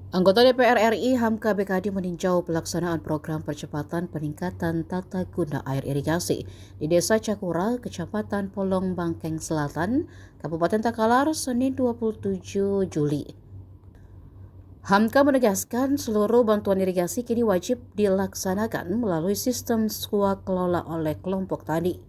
Anggota DPR RI Hamka BKD meninjau pelaksanaan program percepatan peningkatan tata guna air irigasi di Desa Cakura, Kecamatan Polong Bangkeng Selatan, Kabupaten Takalar, Senin 27 Juli. Hamka menegaskan seluruh bantuan irigasi kini wajib dilaksanakan melalui sistem swakelola oleh kelompok tani.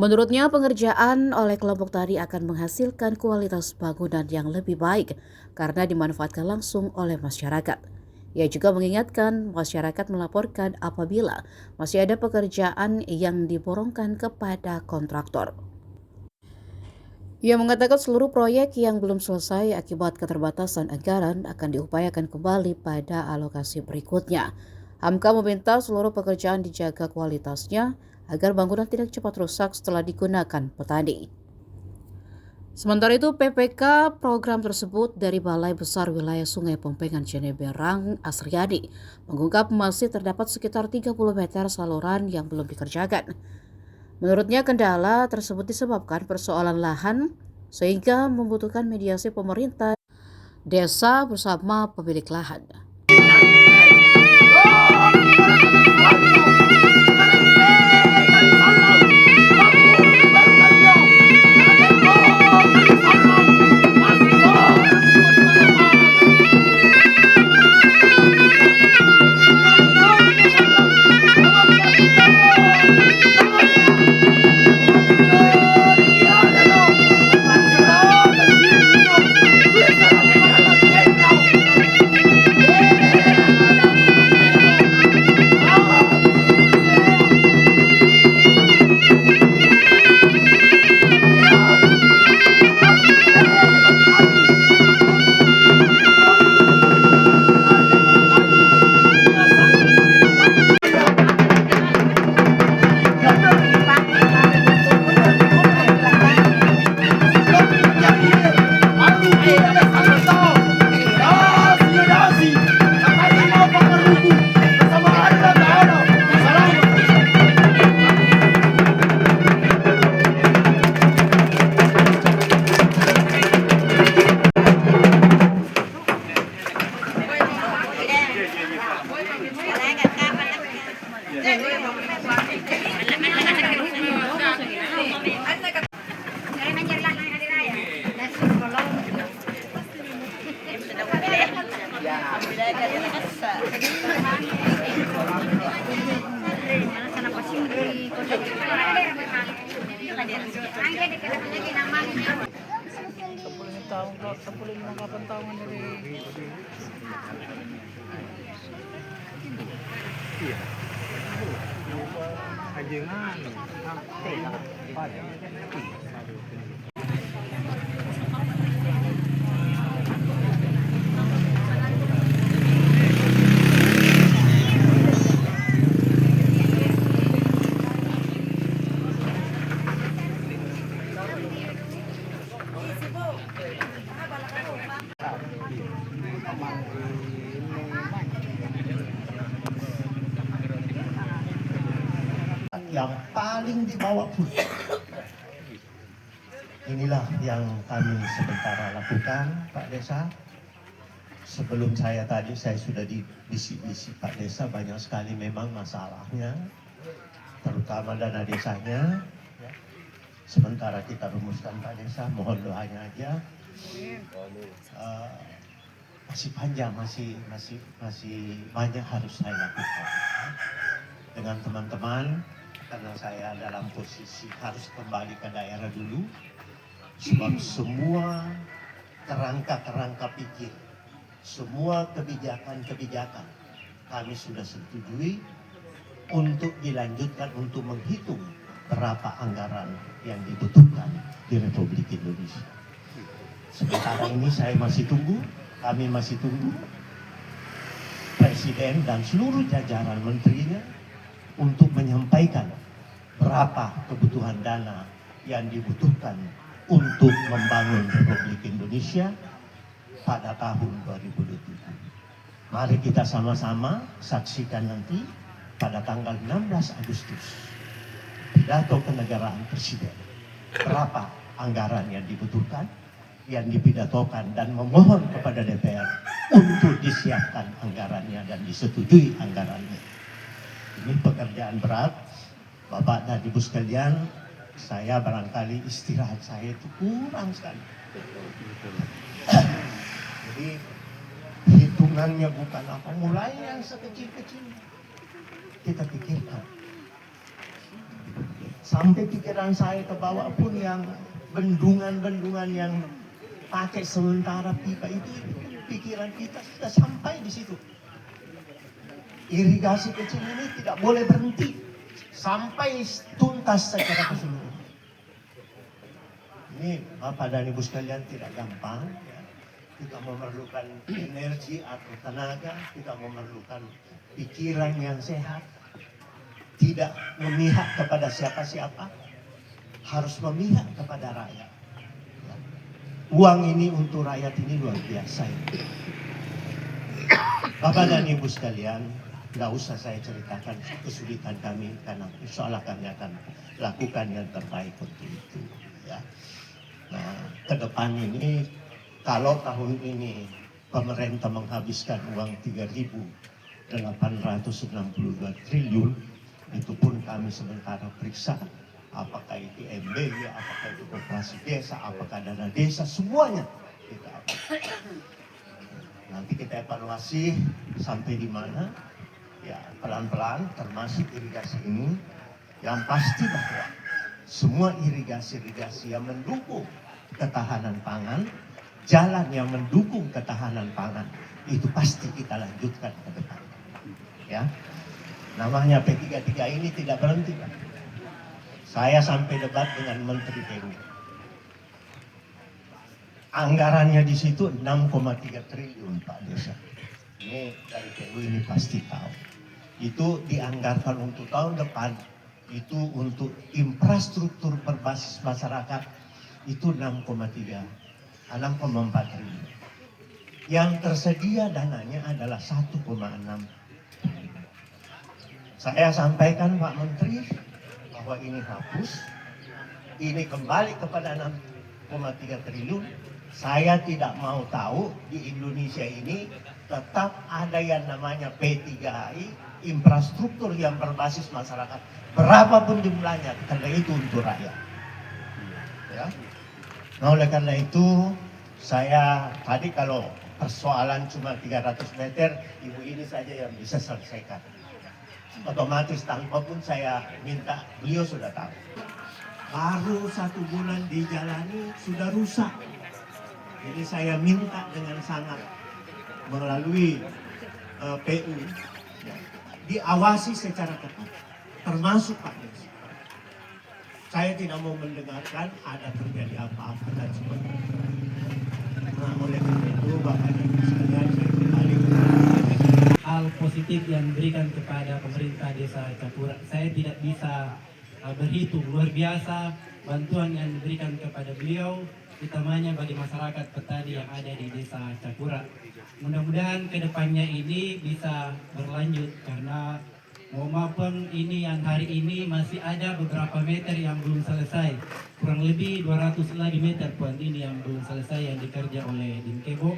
Menurutnya, pengerjaan oleh kelompok tani akan menghasilkan kualitas bangunan yang lebih baik karena dimanfaatkan langsung oleh masyarakat. Ia juga mengingatkan masyarakat melaporkan apabila masih ada pekerjaan yang diborongkan kepada kontraktor. Ia mengatakan seluruh proyek yang belum selesai akibat keterbatasan anggaran akan diupayakan kembali pada alokasi berikutnya. Hamka meminta seluruh pekerjaan dijaga kualitasnya agar bangunan tidak cepat rusak setelah digunakan petani. Sementara itu, PPK program tersebut dari Balai Besar Wilayah Sungai Pompengan Jeneberang Asriadi mengungkap masih terdapat sekitar 30 meter saluran yang belum dikerjakan. Menurutnya, kendala tersebut disebabkan persoalan lahan sehingga membutuhkan mediasi pemerintah desa bersama pemilik lahan. Yang paling di bawah pun. Inilah yang kami sementara lakukan, Pak Desa. Sebelum saya tadi, saya sudah dibisik-bisik Pak Desa, banyak sekali memang masalahnya, terutama dana desanya. Sementara kita rumuskan Pak Desa, mohon doanya aja. Masih panjang, masih banyak harus saya lakukan dengan teman-teman, karena saya dalam posisi harus kembali ke daerah dulu, sebab semua kerangka pikir, semua kebijakan kami sudah setujui untuk dilanjutkan, untuk menghitung berapa anggaran yang dibutuhkan di Republik Indonesia. Sementara ini saya masih tunggu, kami masih tunggu Presiden dan seluruh jajaran menterinya untuk menyampaikan berapa kebutuhan dana yang dibutuhkan untuk membangun Republik Indonesia pada tahun 2027. Mari kita sama-sama saksikan nanti pada tanggal 16 Agustus pidato kenegaraan Presiden. Berapa anggaran yang dibutuhkan yang dipidatokan dan memohon kepada DPR untuk disiapkan anggarannya dan disetujui anggarannya. Ini pekerjaan berat, Bapak dan Ibu sekalian. Saya barangkali istirahat saya itu kurang sekali. Jadi hitungannya bukan apa, mulai yang sekecil-kecil kita pikirkan. Sampai pikiran saya ke bawah pun yang bendungan-bendungan yang pakai sementara pipa itu pikiran kita sudah sampai di situ. Irigasi kecil ini tidak boleh berhenti sampai tuntas secara keseluruhan. Ini Bapak dan Ibu sekalian tidak gampang. Ya. Kita memerlukan energi atau tenaga, kita memerlukan pikiran yang sehat, tidak memihak kepada siapa-siapa, harus memihak kepada rakyat. Ya. Uang ini untuk rakyat ini luar biasa. Ya. Bapak dan Ibu sekalian, nggak usah saya ceritakan kesulitan kami karena insya Allah kami akan lakukan yang terbaik untuk itu. Ya. Nah, ke depan ini kalau tahun ini pemerintah menghabiskan uang 3.862 triliun, itu pun kami sementara periksa apakah itu MBY, apakah itu koperasi desa, apakah dana desa, semuanya kita nanti kita evaluasi sampai di mana. Ya, pelan-pelan termasuk irigasi ini, yang pasti bahwa semua irigasi-irigasi yang mendukung ketahanan pangan, jalan yang mendukung ketahanan pangan, itu pasti kita lanjutkan ke depan. Ya, namanya P33 ini tidak berhenti, Pak. Saya sampai debat dengan Menteri PU. Anggarannya di situ 6,3 triliun Pak Desa. Ini dari PU ini pasti tahu. Itu dianggarkan untuk tahun depan, itu untuk infrastruktur berbasis masyarakat itu 6,4 triliun. Yang tersedia dananya adalah 1,6. Saya sampaikan Pak Menteri bahwa ini hapus, ini kembali kepada 6,3 triliun. Saya tidak mau tahu di Indonesia ini tetap ada yang namanya P3HI, infrastruktur yang berbasis masyarakat, berapapun jumlahnya, karena itu untuk rakyat. Ya. Nah, oleh karena itu saya tadi kalau persoalan cuma 300 meter, ibu ini saja yang bisa selesaikan. Otomatis tanpa pun saya minta, beliau sudah tahu. Baru 1 bulan dijalani sudah rusak. Jadi saya minta dengan sangat melalui PU ya, diawasi secara ketat, termasuk Pak Des. Saya tidak mau mendengarkan ada terjadi apa-apa dan sebagainya. Nah, oleh karena itu Bapak dan Ibu sekalian, saya kembali hal positif yang diberikan kepada pemerintah Desa Cakura. Saya tidak bisa berhitung, luar biasa bantuan yang diberikan kepada beliau, utamanya bagi masyarakat petani yang ada di Desa Cakura. Mudah-mudahan kedepannya ini bisa berlanjut, karena mohon maaf ini yang hari ini masih ada beberapa meter yang belum selesai, kurang lebih 200 lagi meter Puan ini yang belum selesai yang dikerja oleh Dinkebo.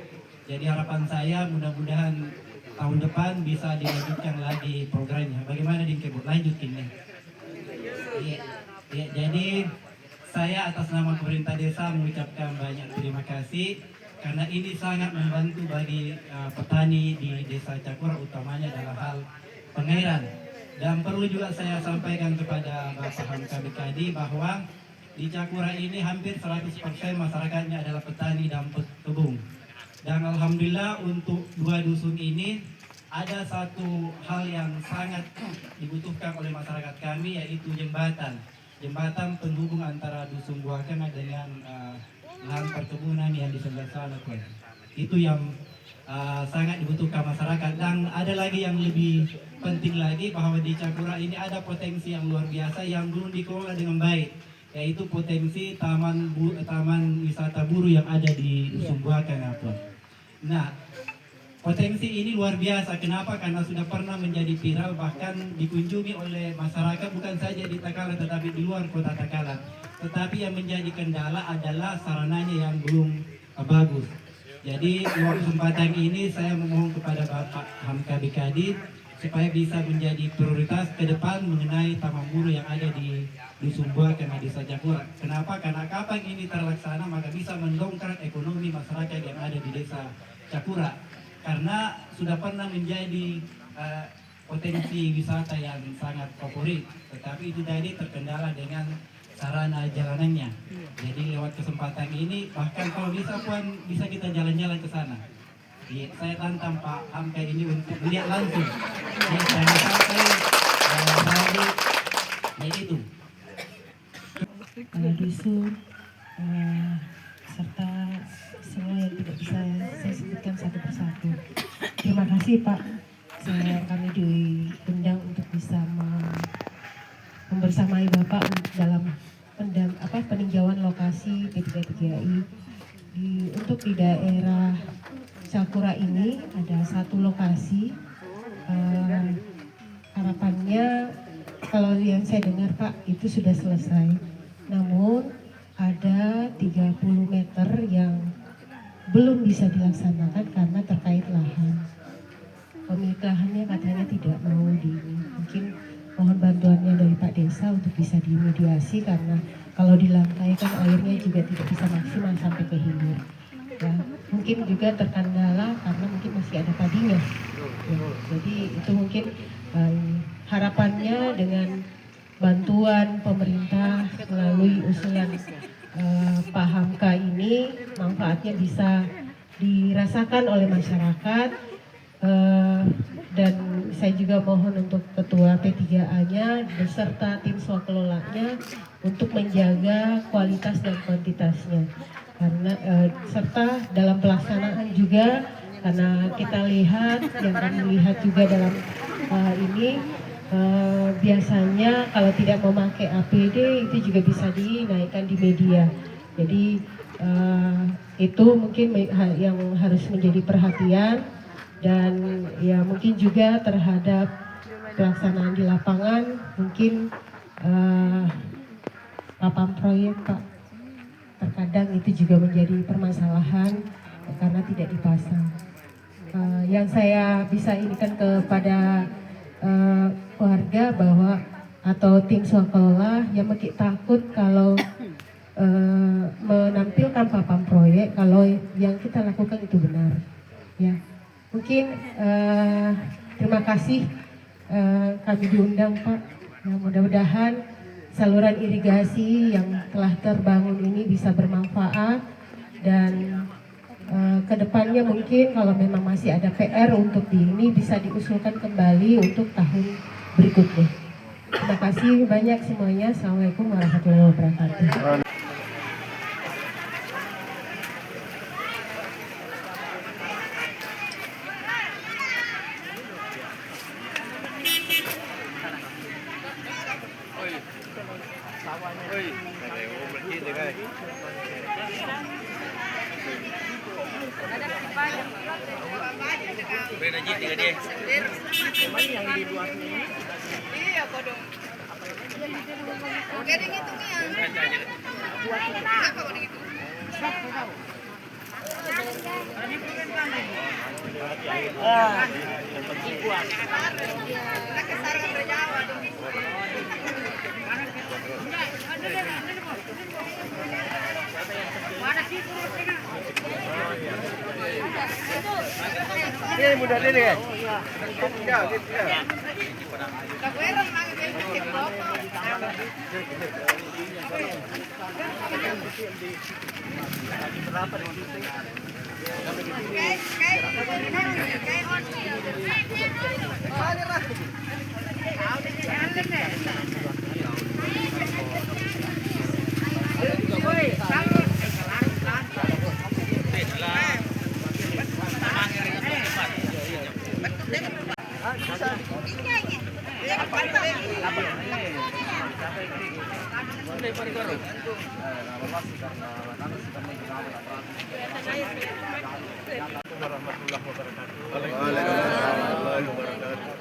Jadi harapan saya mudah-mudahan tahun depan bisa dilanjutkan lagi programnya. Bagaimana Dinkebo? Lanjut ini. Ya, jadi saya atas nama pemerintah desa mengucapkan banyak terima kasih karena ini sangat membantu bagi petani di Desa Cakura, utamanya dalam hal pengairan. Dan perlu juga saya sampaikan kepada Bapak Hamka Bikadi bahwa di Cakura ini hampir 100% masyarakatnya adalah petani dan pekebun. Dan alhamdulillah untuk 2 dusun ini ada satu hal yang sangat dibutuhkan oleh masyarakat kami, yaitu jembatan penghubung antara dusun Buahkena dengan lahan perkebunan yang di sebelah sana. Itu yang sangat dibutuhkan masyarakat. Dan ada lagi yang lebih penting lagi, bahwa di Cakura ini ada potensi yang luar biasa yang belum dikelola dengan baik, yaitu potensi taman wisata buru yang ada di dusun Buahkena. Nah, potensi ini luar biasa. Kenapa? Karena sudah pernah menjadi viral, bahkan dikunjungi oleh masyarakat bukan saja di Takalar tetapi di luar kota Takalar. Tetapi yang menjadi kendala adalah sarananya yang belum bagus. Jadi lewat kesempatan ini saya memohon kepada Bapak Hamka BKD supaya bisa menjadi prioritas ke depan mengenai taman buruh yang ada di Dusun Buah Kema Desa Jakura. Kenapa? Karena kapan ini terlaksana maka bisa mendongkrak ekonomi masyarakat yang ada di Desa Jakura. Karena sudah pernah menjadi potensi wisata yang sangat favorit, tetapi itu tadi terkendala dengan sarana jalanannya. Jadi lewat kesempatan ini, bahkan kalau bisa pun bisa kita jalan-jalan ke sana. Saya tantang Pak Hamka ini untuk melihat langsung. Jangan sampai tadi itu. Dusun serta semua yang tidak bisa saya sebutkan satu persatu. Terima kasih Pak, kami diundang untuk bisa membersamai Bapak dalam peninjauan lokasi P3TGI untuk di daerah Jakura ini ada satu lokasi. Harapannya kalau yang saya dengar Pak itu sudah selesai, namun ada 30 meter yang belum bisa dilaksanakan karena terkait lahan. Pemilik lahannya katanya tidak mau mungkin mohon bantuannya dari Pak Desa untuk bisa dimediasi, karena kalau di lantai kan airnya juga tidak bisa maksimal sampai ke hilir. Ya, mungkin juga terkendala karena mungkin masih ada padinya. Ya, jadi itu mungkin harapannya dengan bantuan pemerintah melalui usulan Pak Hamka ini manfaatnya bisa dirasakan oleh masyarakat. Dan saya juga mohon untuk Ketua P3A-nya beserta tim swakelolanya untuk menjaga kualitas dan kuantitasnya, karena serta dalam pelaksanaan juga, karena kita lihat yang kami lihat juga dalam ini biasanya kalau tidak memakai APD itu juga bisa dinaikkan di media. Jadi itu mungkin yang harus menjadi perhatian. Dan ya mungkin juga terhadap pelaksanaan di lapangan, mungkin papan proyek Pak, terkadang itu juga menjadi permasalahan karena tidak dipasang. Yang saya bisa inikan kepada warga bahwa atau tim swakelola yang mungkin takut kalau menampilkan papan proyek kalau yang kita lakukan itu benar, ya. Mungkin terima kasih kami diundang Pak. Ya, mudah-mudahan saluran irigasi yang telah terbangun ini bisa bermanfaat, dan kedepannya mungkin kalau memang masih ada PR untuk ini bisa diusulkan kembali untuk tahun berikutnya. Terima kasih banyak semuanya. Assalamualaikum warahmatullahi wabarakatuh. Iya, kodong. Oke, ding itu nih. Apa kodong itu? Ini mudah ini ya.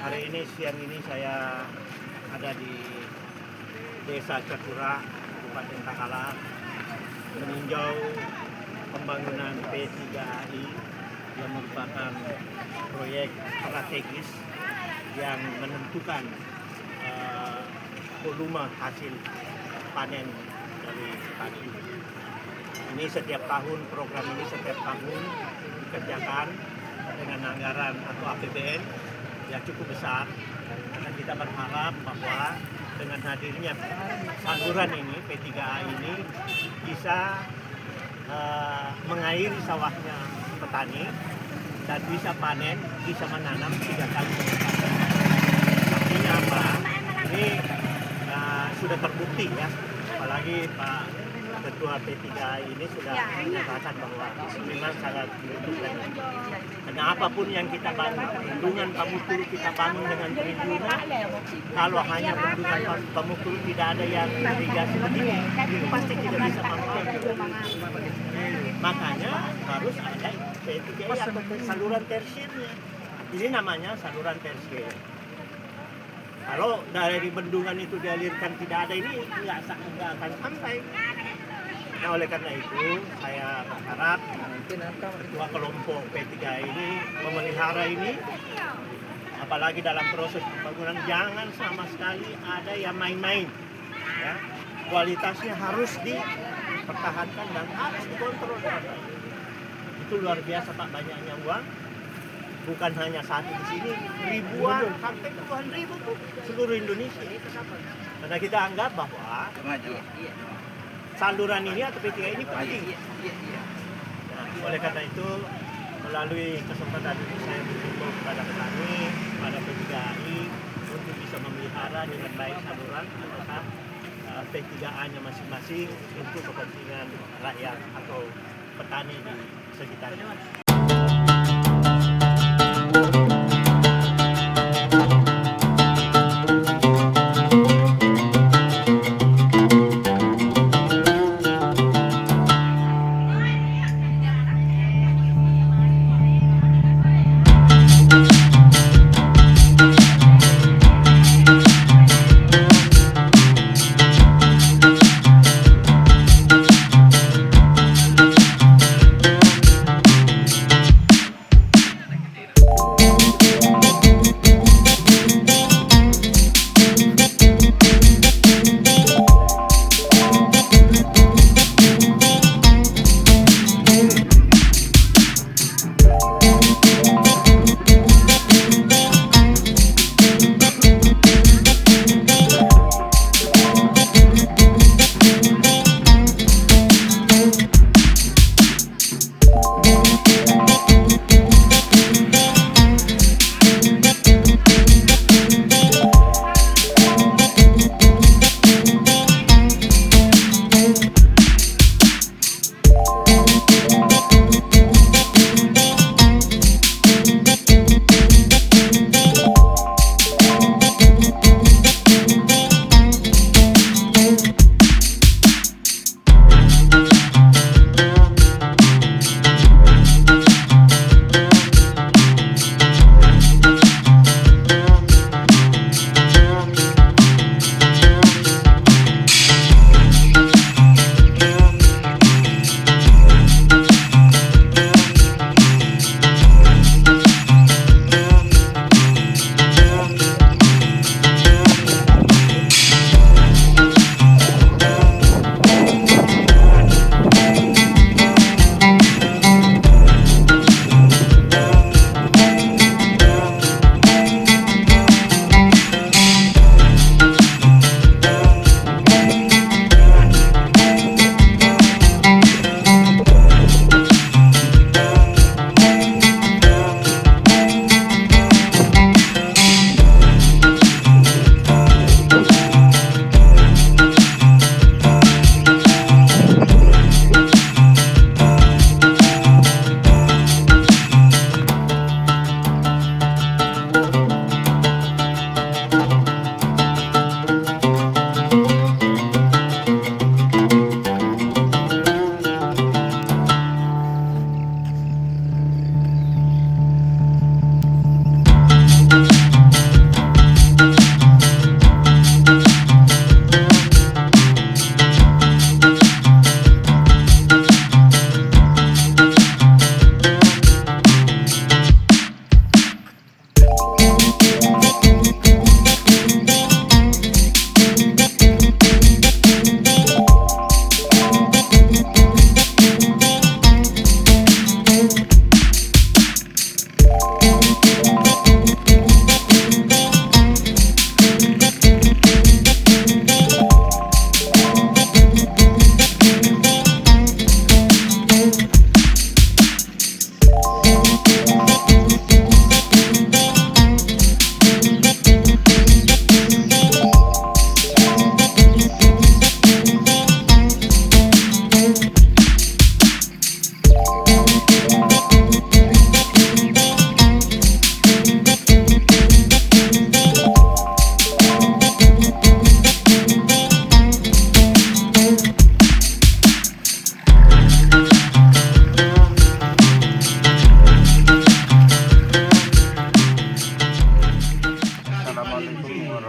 Hari ini siang ini saya ada di Desa Jakura, Kabupaten Takalar, meninjau pembangunan P3AI yang merupakan proyek strategis yang menentukan volume hasil panen dari petani. Ini setiap tahun, program ini setiap tahun dikerjakan dengan anggaran atau APBN yang cukup besar. Karena kita berharap bahwa dengan hadirnya saluran ini, P3A ini bisa mengairi sawahnya petani dan bisa panen, bisa menanam 3 kali. Artinya apa? Ini sudah terbukti ya, apalagi Pak Ketua P3 ini sudah mengatakan bahwa memang sangat dibutuhkan. Karena apapun yang kita bangun, bendungan Pamukuru kita bangun dengan triliunan, kalau hanya bendungan Pamukuru tidak ada yang irigasi begini, itu pasti tidak bisa manfaat. Makanya harus ada P3 atau saluran tersiernya. Ini namanya saluran tersier. Kalau dari bendungan itu dialirkan tidak ada, ini nggak akan sampai. Nah, oleh karena itu saya berharap ketua kelompok P3 ini memelihara ini, apalagi dalam proses pembangunan jangan sama sekali ada yang main-main. Ya. Kualitasnya harus dipertahankan dan harus dikontrol. Itu luar biasa Pak, banyaknya uang. Bukan hanya satu di sini, ribuan sampai puluhan ribu tuh seluruh Indonesia. Karena kita anggap bahwa saluran ini atau P3 ini penting. Nah, oleh karena itu melalui kesempatan ini saya berhimbau kepada petani, kepada P3AI untuk bisa memelihara dengan baik saluran ataukah P3A-nya masing-masing untuk kepentingan rakyat atau petani di sekitarnya.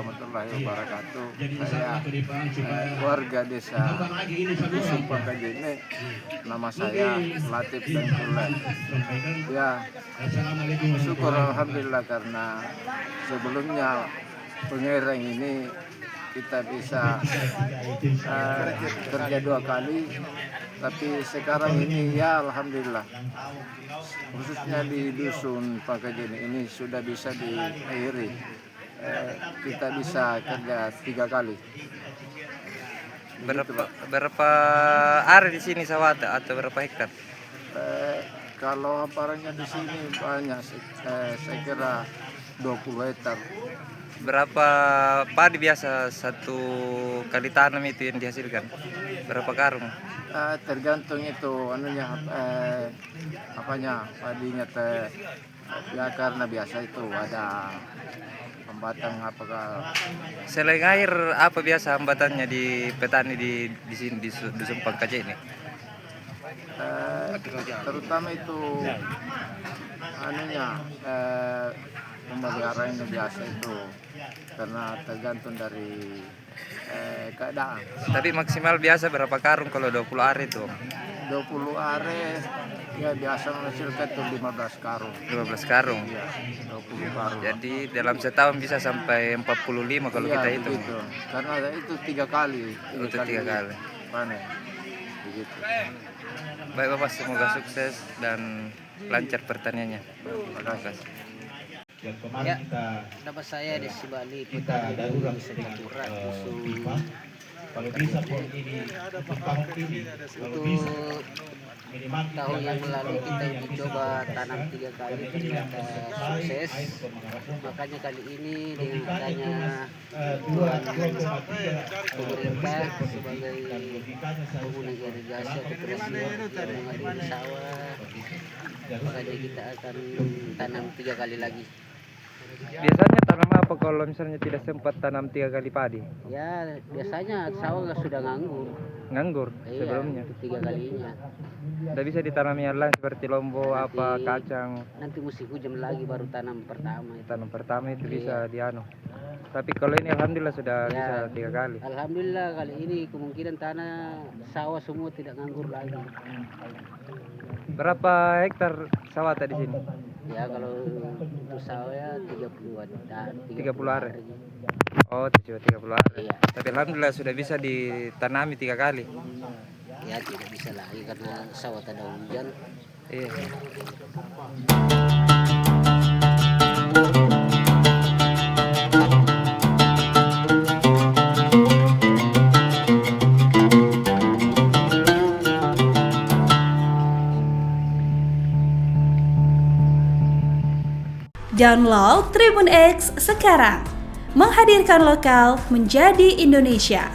warahmatullahi wabarakatuh. Saya warga desa Dusun Pangkajene. Nama saya Latif Bengkule. Ya, syukur alhamdulillah karena sebelumnya pengereng ini kita bisa kerja 2 kali, tapi sekarang ini ya alhamdulillah khususnya di Dusun Pangkajene ini sudah bisa diairi. Kita bisa kerja 3 kali. Berapa area di sini sawah atau berapa hektar? Kalau hamparannya di sini banyak, saya kira 20 hektar. Berapa padi biasa satu kali tanam itu yang dihasilkan? Berapa karung? Tergantung itu padinya ya karena biasa itu ada hambatan apakah. Selain air, apa biasa hambatannya di petani di sini di Dusun Pangkajene ini? Terutama itu pemeliharaannya biasa itu karena tergantung dari keadaan. Tapi maksimal biasa berapa karung kalau 20 are itu? 20 are ya biasa menghasilkan itu 15 karung. 15 karung. Ya, 20 karung. Jadi dalam setahun bisa sampai 45 kalau ya, kita hitung. Begitu. Karena itu 3 kali. Itu 3 kali. Panen. Begitu. Baik Bapak, semoga sukses dan lancar pertaniannya. Terima kasih. Ya, nama saya Desi Bali, petani dari Cakura, Dusun. Untuk tahun yang lalu kita uji coba tanam 3 kali, ternyata sukses. Makanya kali ini dengan adanya pemerintah sebagai pengguna irigasi atau presiden yang mengadili sawah, makanya kita akan tanam 3 kali lagi. Biasanya tanam apa kalau misalnya tidak sempat tanam 3 kali padi? Ya, biasanya sawah sudah nganggur. Nganggur Iya, sebelumnya. itu 3 kalinya. Tidak bisa ditanam yang lain seperti lombok, apa kacang. Nanti musim hujan lagi baru tanam pertama itu. Tanam pertama itu Iya. bisa dianu. Tapi kalau ini alhamdulillah sudah bisa 3 kali. Alhamdulillah kali ini kemungkinan tanah sawah semua tidak nganggur lagi. Berapa hektar sawah tadi sini? Ya kalau untuk sawah ya 30 are. Oh, 30 are. Iya. Tapi alhamdulillah sudah bisa ditanami 3 kali. Ya tidak bisa lagi karena sawah tak ada hujan. Iya. Download Tribun X sekarang, menghadirkan lokal menjadi Indonesia.